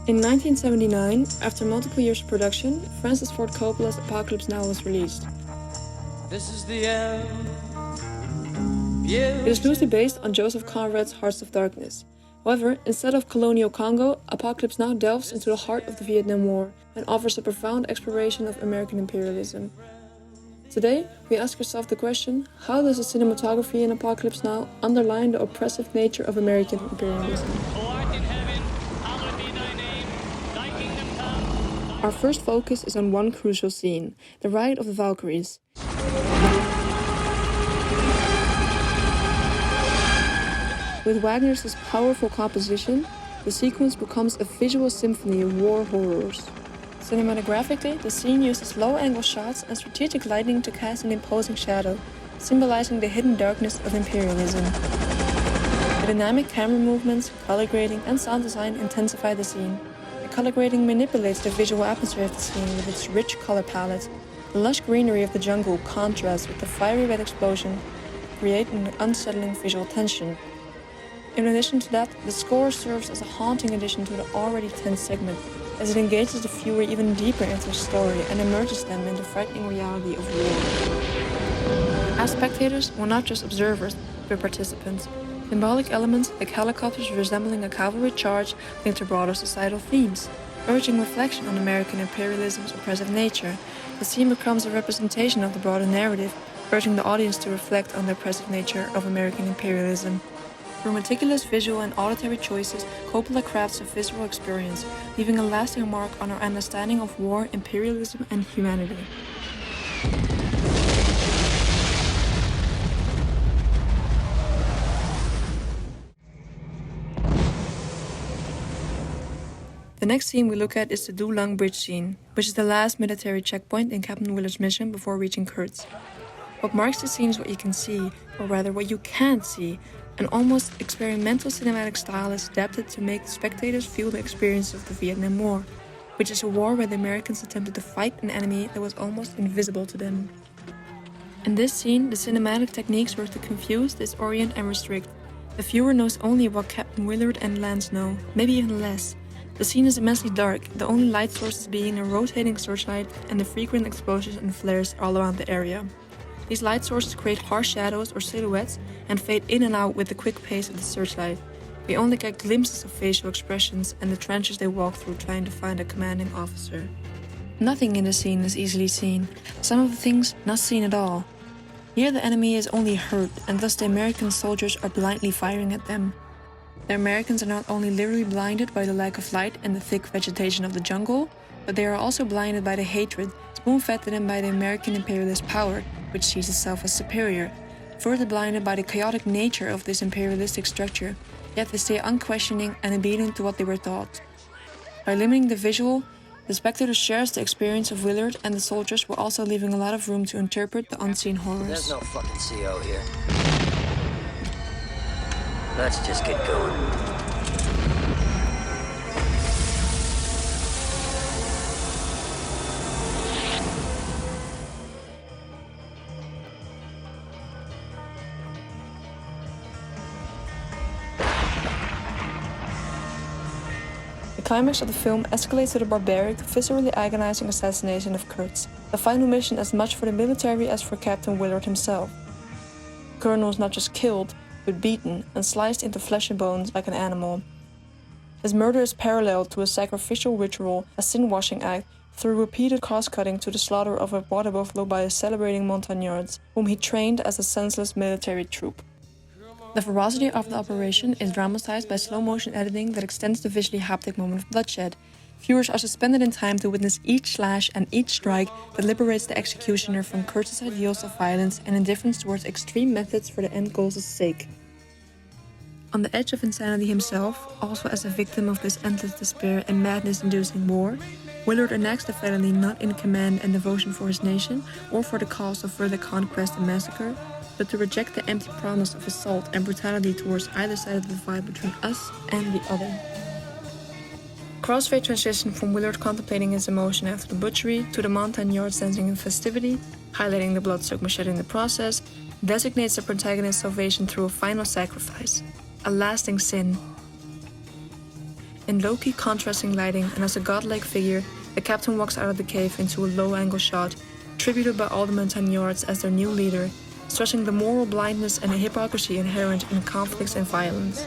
In 1979, after multiple years of production, Francis Ford Coppola's Apocalypse Now was released. This is the end. It is loosely based on Joseph Conrad's Hearts of Darkness. However, instead of colonial Congo, Apocalypse Now delves into the heart of the Vietnam War and offers a profound exploration of American imperialism. Today, we ask ourselves the question, how does the cinematography in Apocalypse Now underline the oppressive nature of American imperialism? Our first focus is on one crucial scene, the Ride of the Valkyries. With Wagner's powerful composition, the sequence becomes a visual symphony of war horrors. Cinematographically, the scene uses low-angle shots and strategic lighting to cast an imposing shadow, symbolizing the hidden darkness of imperialism. The dynamic camera movements, color grading, and sound design intensify the scene. The color grading manipulates the visual atmosphere of the scene with its rich color palette. The lush greenery of the jungle contrasts with the fiery red explosion, creating an unsettling visual tension. In addition to that, the score serves as a haunting addition to the already tense segment, as it engages the viewer even deeper into the story and immerses them in the frightening reality of war. As spectators, we're not just observers, we're participants. Symbolic elements, like helicopters resembling a cavalry charge, link to broader societal themes, urging reflection on American imperialism's oppressive nature. The scene becomes a representation of the broader narrative, urging the audience to reflect on the oppressive nature of American imperialism. Through meticulous visual and auditory choices, Coppola crafts a visceral experience, leaving a lasting mark on our understanding of war, imperialism, and humanity. The next scene we look at is the Du Lang Bridge scene, which is the last military checkpoint in Captain Willard's mission before reaching Kurtz. What marks the scene is what you can see, or rather what you can't see. An almost experimental cinematic style is adapted to make spectators feel the experience of the Vietnam War, which is a war where the Americans attempted to fight an enemy that was almost invisible to them. In this scene, the cinematic techniques work to confuse, disorient, and restrict. The viewer knows only what Captain Willard and Lance know, maybe even less. The scene is immensely dark, the only light sources being a rotating searchlight and the frequent explosions and flares all around the area. These light sources create harsh shadows or silhouettes and fade in and out with the quick pace of the searchlight. We only get glimpses of facial expressions and the trenches they walk through trying to find a commanding officer. Nothing in the scene is easily seen, some of the things not seen at all. Here the enemy is only hurt, and thus the American soldiers are blindly firing at them. The Americans are not only literally blinded by the lack of light and the thick vegetation of the jungle, but they are also blinded by the hatred spoon-fed to them by the American imperialist power, which sees itself as superior, further blinded by the chaotic nature of this imperialistic structure, yet they stay unquestioning and obedient to what they were taught. By limiting the visual, the spectator shares the experience of Willard and the soldiers while also leaving a lot of room to interpret the unseen horrors. There's no fucking CO here. Let's just get going. The climax of the film escalates to the barbaric, viscerally agonizing assassination of Kurtz, the final mission as much for the military as for Captain Willard himself. The colonel is not just killed, but beaten and sliced into flesh and bones like an animal. His murder is paralleled to a sacrificial ritual, a sin-washing act, through repeated cross-cutting to the slaughter of a water buffalo by his celebrating Montagnards, whom he trained as a senseless military troop. The ferocity of the operation is dramatized by slow-motion editing that extends the visually haptic moment of bloodshed. Viewers are suspended in time to witness each slash and each strike that liberates the executioner from Kurtz's ideals of violence and indifference towards extreme methods for the end goal's sake. On the edge of insanity himself, also as a victim of this endless despair and madness-inducing war, Willard enacts the felony not in command and devotion for his nation or for the cause of further conquest and massacre, but to reject the empty promise of assault and brutality towards either side of the divide between us and the other. Crossfade transition from Willard contemplating his emotion after the butchery to the Montagnards dancing in festivity, highlighting the blood-soaked machete in the process, designates the protagonist's salvation through a final sacrifice, a lasting sin. In low-key contrasting lighting and as a godlike figure, the captain walks out of the cave into a low-angle shot, tributed by all the Montagnards as their new leader, stressing the moral blindness and the hypocrisy inherent in conflicts and violence.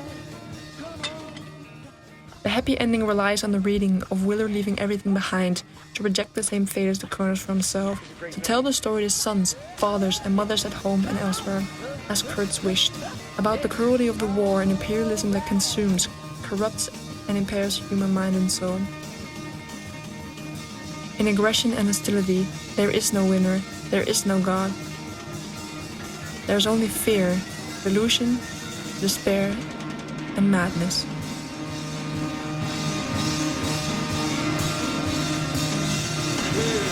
The happy ending relies on the reading of Willer leaving everything behind, to reject the same fate as the Colonels for himself, to tell the story to sons, fathers, and mothers at home and elsewhere, as Kurtz wished, about the cruelty of the war and imperialism that consumes, corrupts, and impairs human mind and soul. In aggression and hostility, there is no winner, there is no God. There is only fear, delusion, despair, and madness. Yeah.